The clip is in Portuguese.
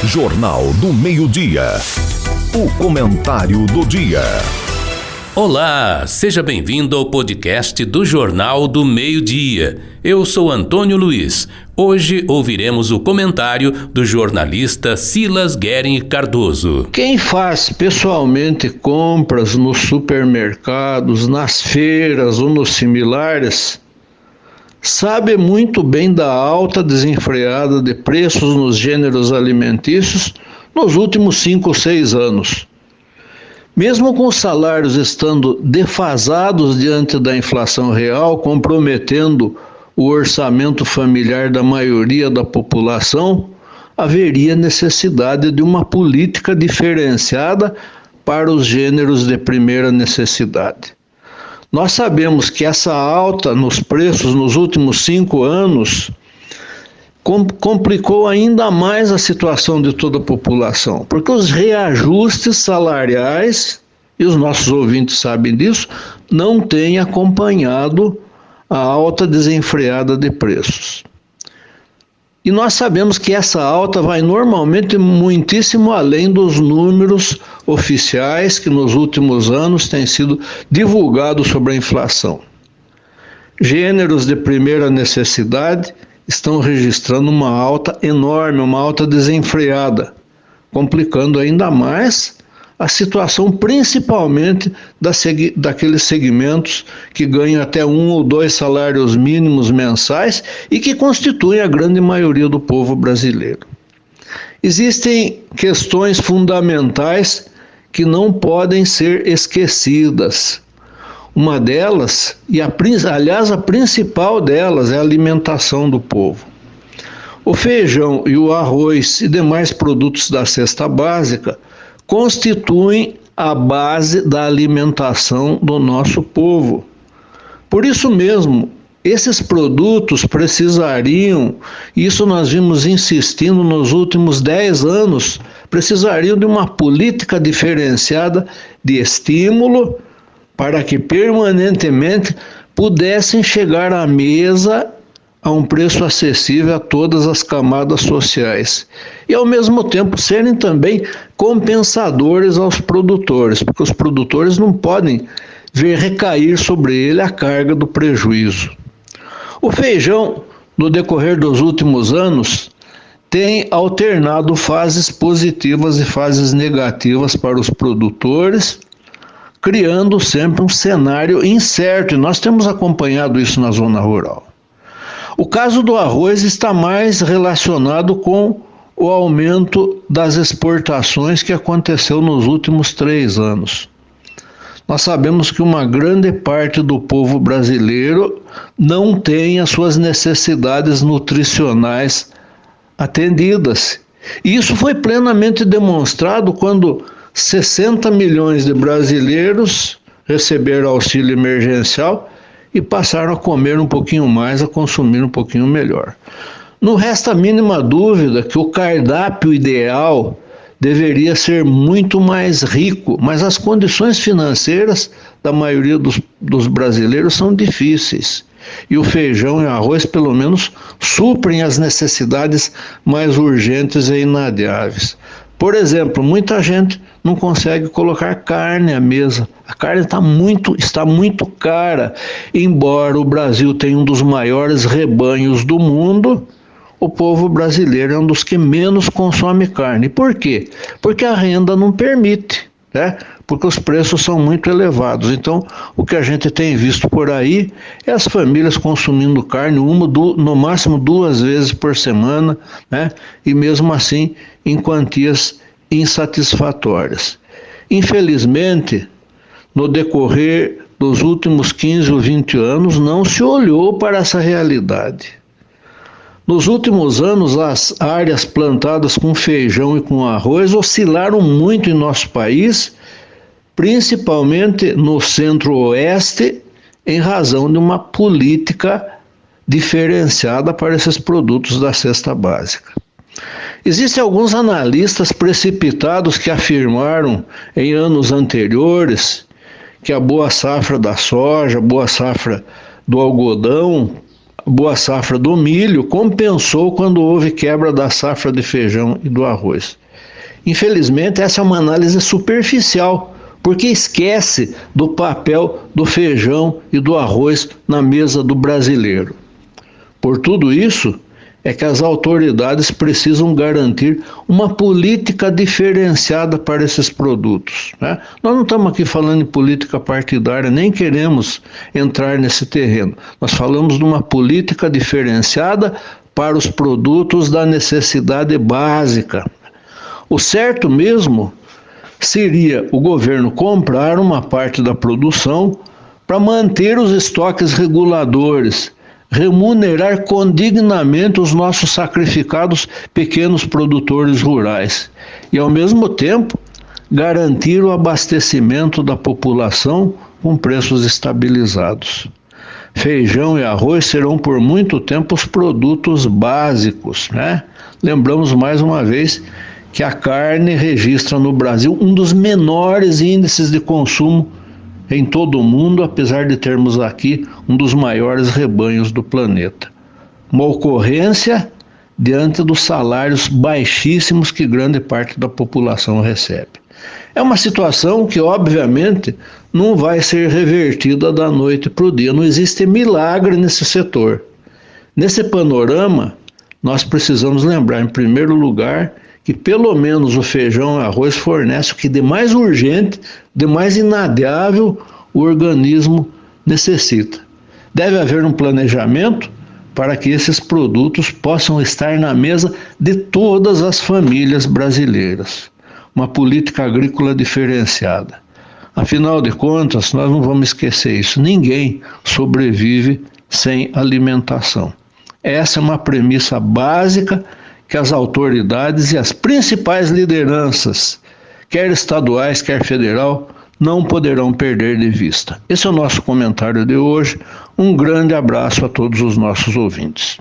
Jornal do Meio-Dia. O comentário do dia. Olá, seja bem-vindo ao podcast do Jornal do Meio-Dia. Eu sou Antônio Luiz. Hoje ouviremos o comentário do jornalista Silas Guerin Cardoso. Quem faz pessoalmente compras nos supermercados, nas feiras ou nos similares, sabe muito bem da alta desenfreada de preços nos gêneros alimentícios nos últimos 5 ou 6 anos. Mesmo com os salários estando defasados diante da inflação real, comprometendo o orçamento familiar da maioria da população, haveria necessidade de uma política diferenciada para os gêneros de primeira necessidade. Nós sabemos que essa alta nos preços nos últimos 5 anos complicou ainda mais a situação de toda a população, porque os reajustes salariais, e os nossos ouvintes sabem disso, não têm acompanhado a alta desenfreada de preços. E nós sabemos que essa alta vai normalmente muitíssimo além dos números oficiais que nos últimos anos têm sido divulgados sobre a inflação. Gêneros de primeira necessidade estão registrando uma alta enorme, uma alta desenfreada, complicando ainda mais a situação principalmente daqueles segmentos que ganham até 1 ou 2 salários mínimos mensais e que constituem a grande maioria do povo brasileiro. Existem questões fundamentais que não podem ser esquecidas. Uma delas, aliás a principal delas, é a alimentação do povo. O feijão e o arroz e demais produtos da cesta básica constituem a base da alimentação do nosso povo. Por isso mesmo, esses produtos precisariam, isso nós vimos insistindo nos últimos 10 anos, precisariam de uma política diferenciada de estímulo para que permanentemente pudessem chegar à mesa a um preço acessível a todas as camadas sociais. E, ao mesmo tempo, serem também compensadores aos produtores, porque os produtores não podem ver recair sobre ele a carga do prejuízo. O feijão, no decorrer dos últimos anos, tem alternado fases positivas e fases negativas para os produtores, criando sempre um cenário incerto, e nós temos acompanhado isso na zona rural. O caso do arroz está mais relacionado com o aumento das exportações que aconteceu nos últimos 3 anos. Nós sabemos que uma grande parte do povo brasileiro não tem as suas necessidades nutricionais atendidas. E isso foi plenamente demonstrado quando 60 milhões de brasileiros receberam auxílio emergencial e passaram a comer um pouquinho mais, a consumir um pouquinho melhor. Não resta a mínima dúvida que o cardápio ideal deveria ser muito mais rico, mas as condições financeiras da maioria dos brasileiros são difíceis. E o feijão e o arroz, pelo menos, suprem as necessidades mais urgentes e inadiáveis. Por exemplo, muita gente não consegue colocar carne à mesa. A carne está muito cara. Embora o Brasil tenha um dos maiores rebanhos do mundo, o povo brasileiro é um dos que menos consome carne. Por quê? Porque a renda não permite, né? Porque os preços são muito elevados. Então, o que a gente tem visto por aí é as famílias consumindo carne no máximo 2 vezes por semana, né? E mesmo assim em quantias insatisfatórias. Infelizmente, no decorrer dos últimos 15 ou 20 anos, não se olhou para essa realidade. Nos últimos anos, as áreas plantadas com feijão e com arroz oscilaram muito em nosso país, principalmente no centro-oeste, em razão de uma política diferenciada para esses produtos da cesta básica. Existem alguns analistas precipitados que afirmaram em anos anteriores que a boa safra da soja, a boa safra do algodão boa safra do milho compensou quando houve quebra da safra de feijão e do arroz. Infelizmente, essa é uma análise superficial, porque esquece do papel do feijão e do arroz na mesa do brasileiro. Por tudo isso, é que as autoridades precisam garantir uma política diferenciada para esses produtos, né? Nós não estamos aqui falando em política partidária, nem queremos entrar nesse terreno. Nós falamos de uma política diferenciada para os produtos da necessidade básica. O certo mesmo seria o governo comprar uma parte da produção para manter os estoques reguladores, remunerar condignamente os nossos sacrificados pequenos produtores rurais e, ao mesmo tempo, garantir o abastecimento da população com preços estabilizados. Feijão e arroz serão por muito tempo os produtos básicos, né? Lembramos mais uma vez que a carne registra no Brasil um dos menores índices de consumo em todo o mundo, apesar de termos aqui um dos maiores rebanhos do planeta. Uma ocorrência diante dos salários baixíssimos que grande parte da população recebe. É uma situação que, obviamente, não vai ser revertida da noite para o dia. Não existe milagre nesse setor. Nesse panorama, nós precisamos lembrar, em primeiro lugar, que pelo menos o feijão e arroz fornece o que de mais urgente, de mais inadiável o organismo necessita. Deve haver um planejamento para que esses produtos possam estar na mesa de todas as famílias brasileiras. Uma política agrícola diferenciada. Afinal de contas, nós não vamos esquecer isso, ninguém sobrevive sem alimentação. Essa é uma premissa básica que as autoridades e as principais lideranças, quer estaduais, quer federal, não poderão perder de vista. Esse é o nosso comentário de hoje. Um grande abraço a todos os nossos ouvintes.